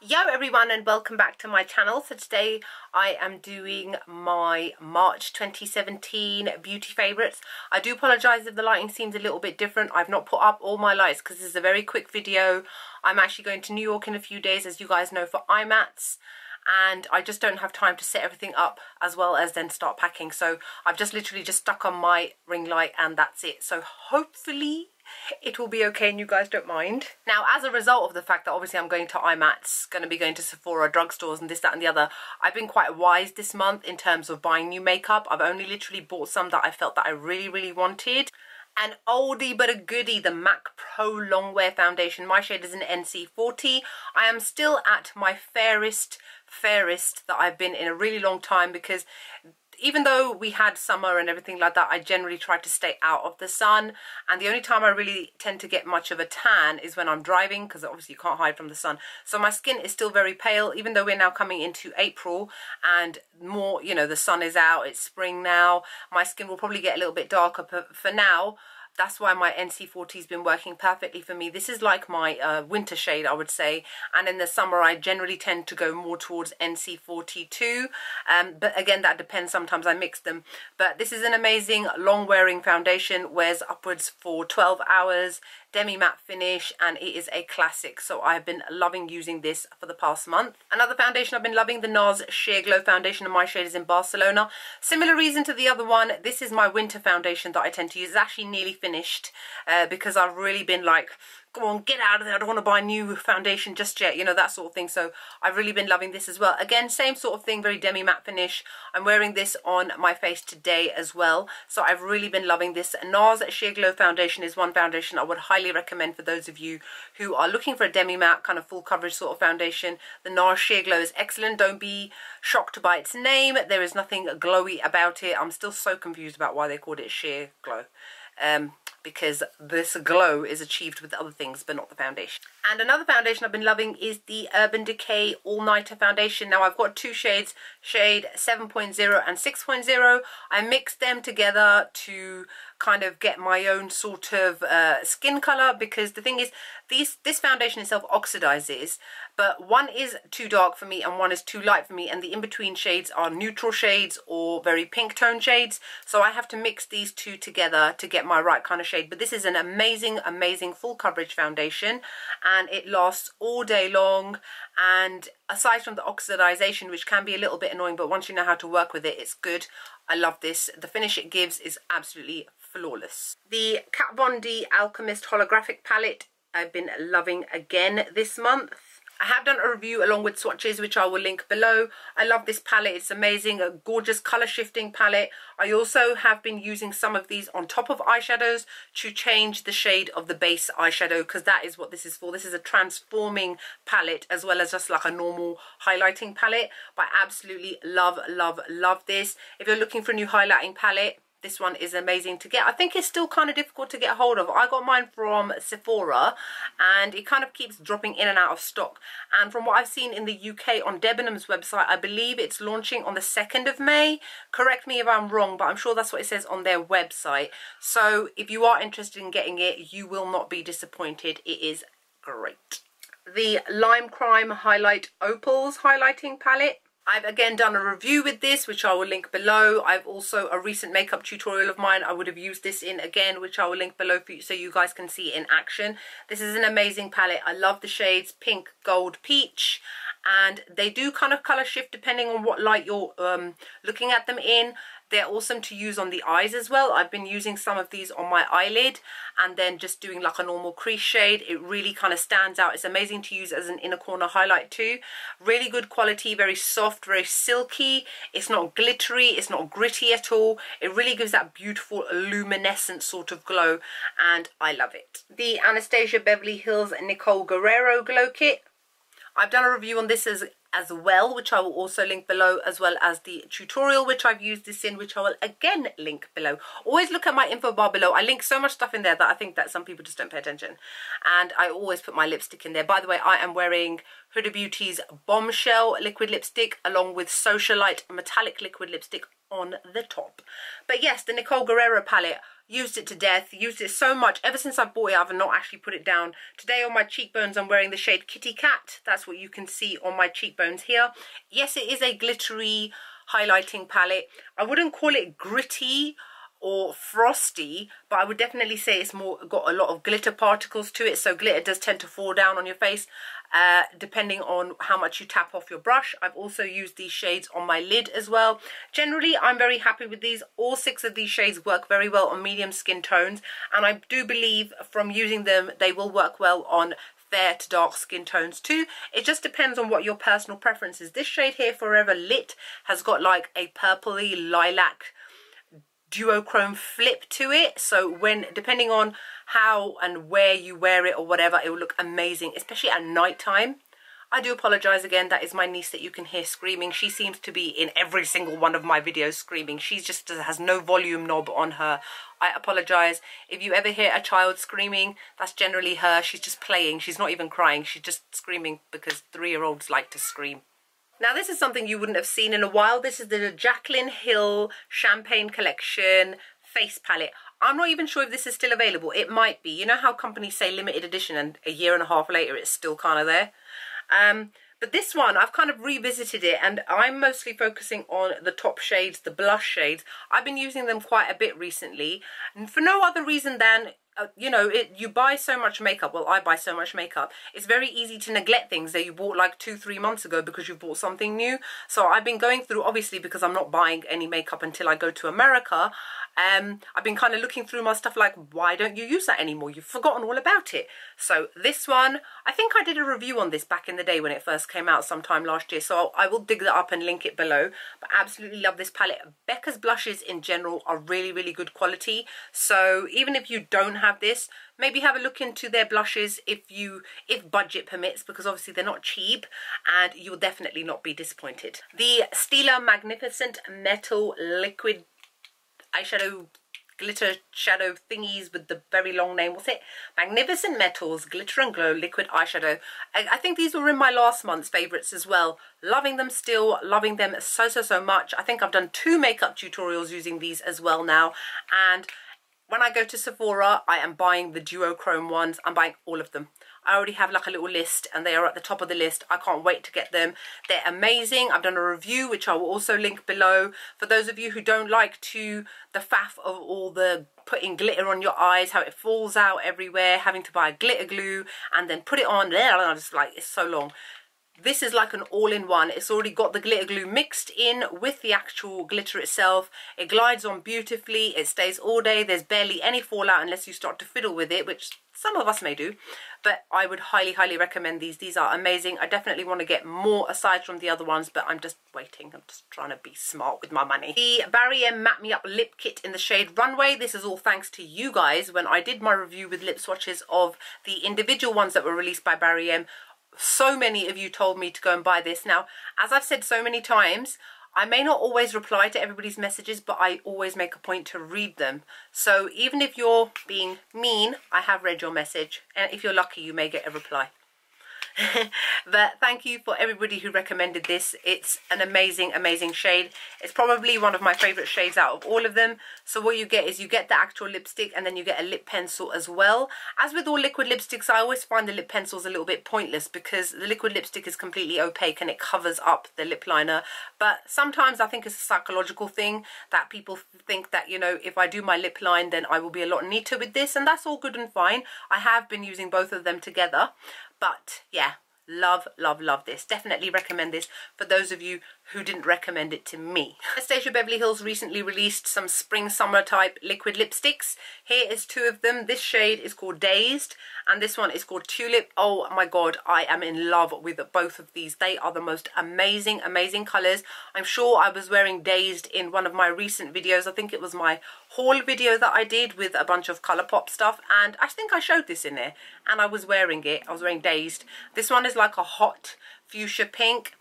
Yo everyone, and welcome back to my channel. So today I am doing my March 2017 beauty favorites. I do apologize if the lighting seems a little bit different. I've not put up all my lights because this is a very quick video. I'm actually going to New York in a few days, as you guys know, for IMATs, and I just don't have time to set everything up as well as then start packing. So I've just literally just stuck on my ring light and that's it. So hopefully it will be okay and you guys don't mind. Now, as a result of the fact that obviously I'm going to IMATs, going to be going to Sephora, drugstores and this, that and the other, I've been quite wise this month in terms of buying new makeup. I've only literally bought some that I felt that I really wanted. An oldie but a goodie, the MAC Pro Longwear foundation. My shade is an NC40. I am still at my fairest that I've been in a really long time, because even though we had summer and everything like that, I generally try to stay out of the sun, and the only time I really tend to get much of a tan is when I'm driving, because obviously you can't hide from the sun. So my skin is still very pale, even though we're now coming into April and more, you know, the sun is out, it's spring now. My skin will probably get a little bit darker, but for now, that's why my NC40 has been working perfectly for me. This is like my winter shade, I would say. And in the summer, I generally tend to go more towards NC42. But again, that depends. Sometimes I mix them. But this is an amazing long wearing foundation. Wears upwards for 12 hours. Demi matte finish, and it is a classic. So I've been loving using this for the past month. Another foundation I've been loving, the Nars Sheer Glow foundation, and my shade is in Barcelona. Similar reason to the other one. This is my winter foundation that I tend to use. It's actually nearly finished because I've really been like, come on, get out of there, I don't want to buy new foundation just yet, you know, that sort of thing. So I've really been loving this as well. Again, same sort of thing, very demi matte finish. I'm wearing this on my face today as well, so I've really been loving this. Nars Sheer Glow foundation is one foundation I would highly recommend for those of you who are looking for a demi matte kind of full coverage sort of foundation. The Nars Sheer Glow is excellent. Don't be shocked by its name. There is nothing glowy about it. I'm still so confused about why they called it Sheer Glow. Because this glow is achieved with other things but not the foundation. And another foundation I've been loving is the Urban Decay All Nighter foundation. Now I've got two shades, shade 7.0 and 6.0. I mixed them together to kind of get my own sort of skin color, because the thing is, this foundation itself oxidizes, but one is too dark for me and one is too light for me, and the in-between shades are neutral shades or very pink tone shades. So I have to mix these two together to get my right kind of shade. But this is an amazing full coverage foundation, and it lasts all day long. And aside from the oxidization, which can be a little bit annoying, but once you know how to work with it, it's good. I love this. The finish it gives is absolutely flawless. The Kat Von D Alchemist holographic palette I've been loving again this month. I have done a review along with swatches, which I will link below. I love this palette. It's amazing. A gorgeous color shifting palette. I also have been using some of these on top of eyeshadows to change the shade of the base eyeshadow, because that is what this is for. This is a transforming palette as well as just like a normal highlighting palette. But I absolutely love this. If you're looking for a new highlighting palette, this one is amazing to get. I think it's still kind of difficult to get hold of. I got mine from Sephora and it kind of keeps dropping in and out of stock. And from what I've seen in the UK on Debenham's website, I believe it's launching on the 2nd of May. Correct me if I'm wrong, but I'm sure that's what it says on their website. So if you are interested in getting it, you will not be disappointed. It is great. The Crime Hi Lite Opals highlighting palette. I've again done a review with this, which I will link below. I've also a recent makeup tutorial of mine I would have used this in again, which I will link below for you so you guys can see it in action. This is an amazing palette. I love the shades pink, gold, peach, and they do kind of color shift depending on what light you're looking at them in. They're awesome to use on the eyes as well. I've been using some of these on my eyelid and then just doing like a normal crease shade. It really kind of stands out. It's amazing to use as an inner corner highlight too. Really good quality, very soft, very silky. It's not glittery, it's not gritty at all. It really gives that beautiful luminescent sort of glow, and I love it. The Anastasia Beverly Hills Nicole Guerriero Glow Kit. I've done a review on this as well, which I will also link below, as well as the tutorial which I've used this in, which I will again link below. Always look at my info bar below. I link so much stuff in there that I think that some people just don't pay attention. And I always put my lipstick in there. By the way, I am wearing Huda Beauty's Bombshell liquid lipstick along with Socialite metallic liquid lipstick on the top. But yes, the Nicole Guerriero palette, used it to death, used it so much. Ever since I bought it, I've not actually put it down. Today on my cheekbones, I'm wearing the shade Kitty Cat. That's what you can see on my cheekbones here. Yes, it is a glittery highlighting palette. I wouldn't call it gritty or frosty, but I would definitely say it's more got a lot of glitter particles to it, so glitter does tend to fall down on your face depending on how much you tap off your brush. I've also used these shades on my lid as well. Generally, I'm very happy with these. All 6 of these shades work very well on medium skin tones, and I do believe from using them they will work well on fair to dark skin tones too. It just depends on what your personal preference is. This shade here, Forever Lit, has got like a purpley lilac duochrome flip to it, so when depending on how and where you wear it or whatever, it will look amazing, especially at night time. I do apologize again, that is my niece that you can hear screaming. She seems to be in every single one of my videos screaming. She just has no volume knob on her. I apologize if you ever hear a child screaming. That's generally her. She's just playing. She's not even crying, she's just screaming because 3-year-olds like to scream. Now this is something you wouldn't have seen in a while. This is the Jaclyn Hill Champagne Collection face palette. I'm not even sure if this is still available. It might be. You know how companies say limited edition and a year and a half later it's still kind of there? But this one, I've kind of revisited it, and I'm mostly focusing on the top shades, the blush shades. I've been using them quite a bit recently, and for no other reason than you know, you buy so much makeup. Well, I buy so much makeup. It's very easy to neglect things that you bought like 2-3 months ago because you bought something new. So I've been going through, obviously because I'm not buying any makeup until I go to America, I've been kind of looking through my stuff like, why don't you use that anymore? You've forgotten all about it. So this one, I think I did a review on this back in the day when it first came out sometime last year. So I will dig that up and link it below. But I absolutely love this palette. Becca's blushes in general are really, really good quality. So even if you don't have this, maybe have a look into their blushes if budget permits, because obviously they're not cheap and you'll definitely not be disappointed. The Stila Magnificent Metal Liquid Eyeshadow Glitter Shadow Thingies with the very long name. What's it? Magnificent Metals Glitter and Glow Liquid Eyeshadow. I think these were in my last month's favourites as well. Loving them still, loving them so much. I think I've done 2 makeup tutorials using these as well now, and when I go to Sephora, I am buying the duochrome ones. I'm buying all of them. I already have like a little list and they are at the top of the list. I can't wait to get them. They're amazing. I've done a review, which I will also link below. For those of you who don't like the faff of all the putting glitter on your eyes, how it falls out everywhere, having to buy glitter glue and then put it on there, and I'm just like, it's so long. This is like an all-in-one. It's already got the glitter glue mixed in with the actual glitter itself. It glides on beautifully. It stays all day. There's barely any fallout unless you start to fiddle with it, which some of us may do. But I would highly, highly recommend these. These are amazing. I definitely want to get more aside from the other ones, but I'm just waiting. I'm just trying to be smart with my money. The Barry M Matte Me Up Lip Kit in the shade Runway. This is all thanks to you guys. When I did my review with lip swatches of the individual ones that were released by Barry M, so many of you told me to go and buy this. Now, as I've said so many times, I may not always reply to everybody's messages, but I always make a point to read them. So even if you're being mean, I have read your message. And if you're lucky, you may get a reply. But thank you for everybody who recommended this. It's an amazing, amazing shade. It's probably one of my favorite shades out of all of them. So what you get is you get the actual lipstick and then you get a lip pencil as well. As with all liquid lipsticks, I always find the lip pencils a little bit pointless because the liquid lipstick is completely opaque and it covers up the lip liner. But sometimes I think it's a psychological thing that people think that, you know, if I do my lip line, then I will be a lot neater with this, and that's all good and fine. I have been using both of them together. But yeah, love, love, love this. Definitely recommend this for those of you who didn't recommend it to me. Anastasia Beverly Hills recently released some spring summer type liquid lipsticks. Here is 2 of them. This shade is called Dazed and this one is called Tulip. Oh my god, I am in love with both of these. They are the most amazing, amazing colours. I'm sure I was wearing Dazed in one of my recent videos. I think it was my haul video that I did with a bunch of Colourpop stuff, and I think I showed this in there and I was wearing it. I was wearing Dazed. This one is like a hot fuchsia pink,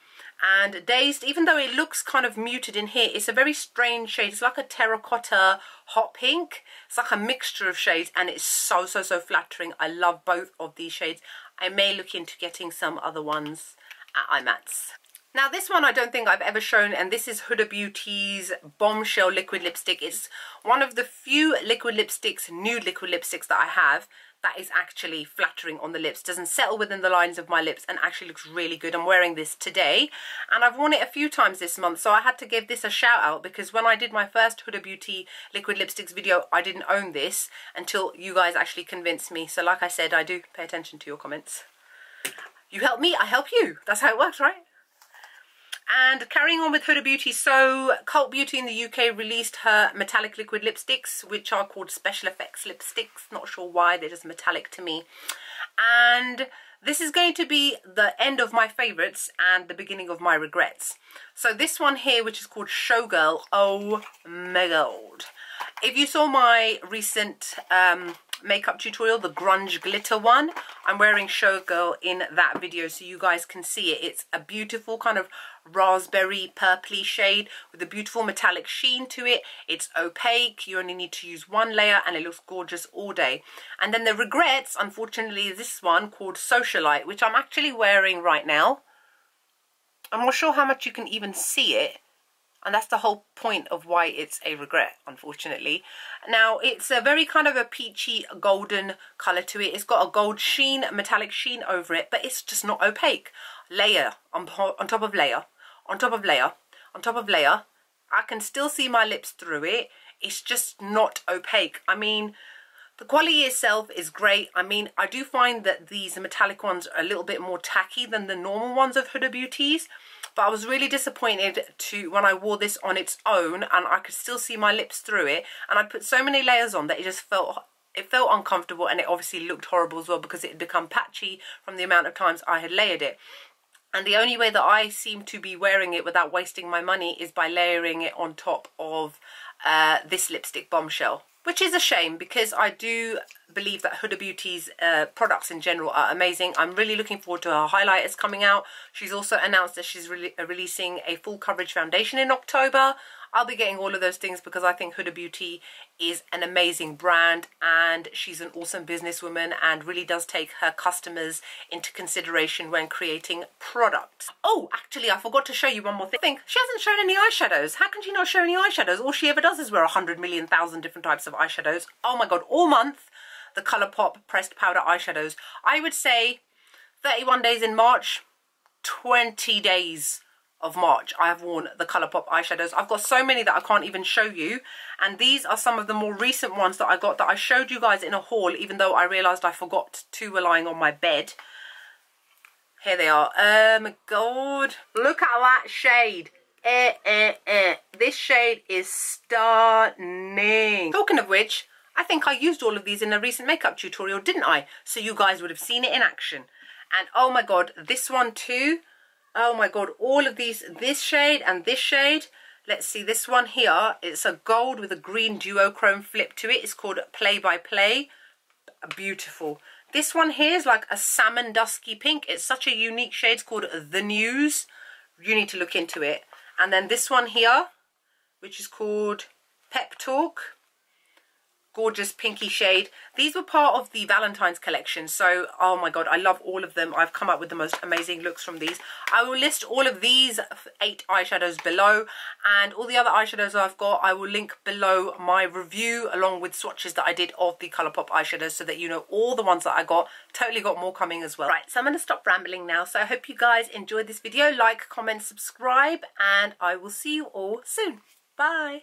and Dazed, even though it looks kind of muted in here, it's a very strange shade. It's like a terracotta hot pink. It's like a mixture of shades and it's so flattering. I love both of these shades. I may look into getting some other ones at IMATS. Now this one I don't think I've ever shown, and this is Huda Beauty's Bombshell Liquid Lipstick. It's one of the few liquid lipsticks, nude liquid lipsticks that I have that is actually flattering on the lips, doesn't settle within the lines of my lips, and actually looks really good. I'm wearing this today and I've worn it a few times this month, so I had to give this a shout out because when I did my first Huda Beauty liquid lipsticks video, I didn't own this until you guys actually convinced me. So like I said, I do pay attention to your comments. You help me, I help you. That's how it works, right? And carrying on with Huda Beauty, so Cult Beauty in the UK released her metallic liquid lipsticks, which are called Special Effects lipsticks. Not sure why, they're just metallic to me. And this is going to be the end of my favourites and the beginning of my regrets. So this one here, which is called Showgirl, oh my god. If you saw my recent makeup tutorial, the grunge glitter one, I'm wearing Showgirl in that video so you guys can see it. It's a beautiful kind of raspberry purpley shade with a beautiful metallic sheen to it. It's opaque, you only need to use one layer and it looks gorgeous all day. And then the regrets, unfortunately, is this one called Socialite, which I'm actually wearing right now. I'm not sure how much you can even see it, and that's the whole point of why it's a regret, unfortunately. Now, it's a very kind of a peachy golden colour to it. It's got a gold sheen, metallic sheen over it, but it's just not opaque. Layer on top of layer, on top of layer, on top of layer. I can still see my lips through it. It's just not opaque. I mean, the quality itself is great. I mean, I do find that these metallic ones are a little bit more tacky than the normal ones of Huda Beauty's. But I was really disappointed when I wore this on its own and I could still see my lips through it. And I put so many layers on that it just felt uncomfortable, and it obviously looked horrible as well because it had become patchy from the amount of times I had layered it. And the only way that I seem to be wearing it without wasting my money is by layering it on top of this lipstick Bombshell. Which is a shame because I do believe that Huda Beauty's products in general are amazing. I'm really looking forward to her highlighters coming out. She's also announced that she's releasing a full coverage foundation in October. I'll be getting all of those things because I think Huda Beauty is an amazing brand and she's an awesome businesswoman and really does take her customers into consideration when creating products. Oh, actually, I forgot to show you one more thing. She hasn't shown any eyeshadows. How can she not show any eyeshadows? All she ever does is wear 100,000,000 different types of eyeshadows. Oh my god, all month, the Colourpop pressed powder eyeshadows. I would say 31 days in March, 20 days of March I have worn the Colourpop eyeshadows. I've got so many that I can't even show you, and these are some of the more recent ones that I got that I showed you guys in a haul, even though I realised I forgot two were lying on my bed. Here they are. Oh my god, look at that shade. This shade is stunning. Talking of which, I think I used all of these in a recent makeup tutorial, didn't I? So you guys would have seen it in action. And oh my god, this one too. Oh my god, all of these, this shade and this shade. Let's see, this one here, it's a gold with a green duochrome flip to it. It's called Play by Play. Beautiful. This one here is like a salmon dusky pink. It's such a unique shade. It's called The News. You need to look into it. And then this one here, which is called Pep Talk. Gorgeous pinky shade. These were part of the Valentine's collection, so oh my god, I love all of them. I've come up with the most amazing looks from these. I will list all of these 8 eyeshadows below, and all the other eyeshadows I've got I will link below my review along with swatches that I did of the Colourpop eyeshadows so that you know all the ones that I got. Totally got more coming as well. Right, so I'm going to stop rambling now. So I hope you guys enjoyed this video. Like, comment, subscribe, and I will see you all soon. Bye.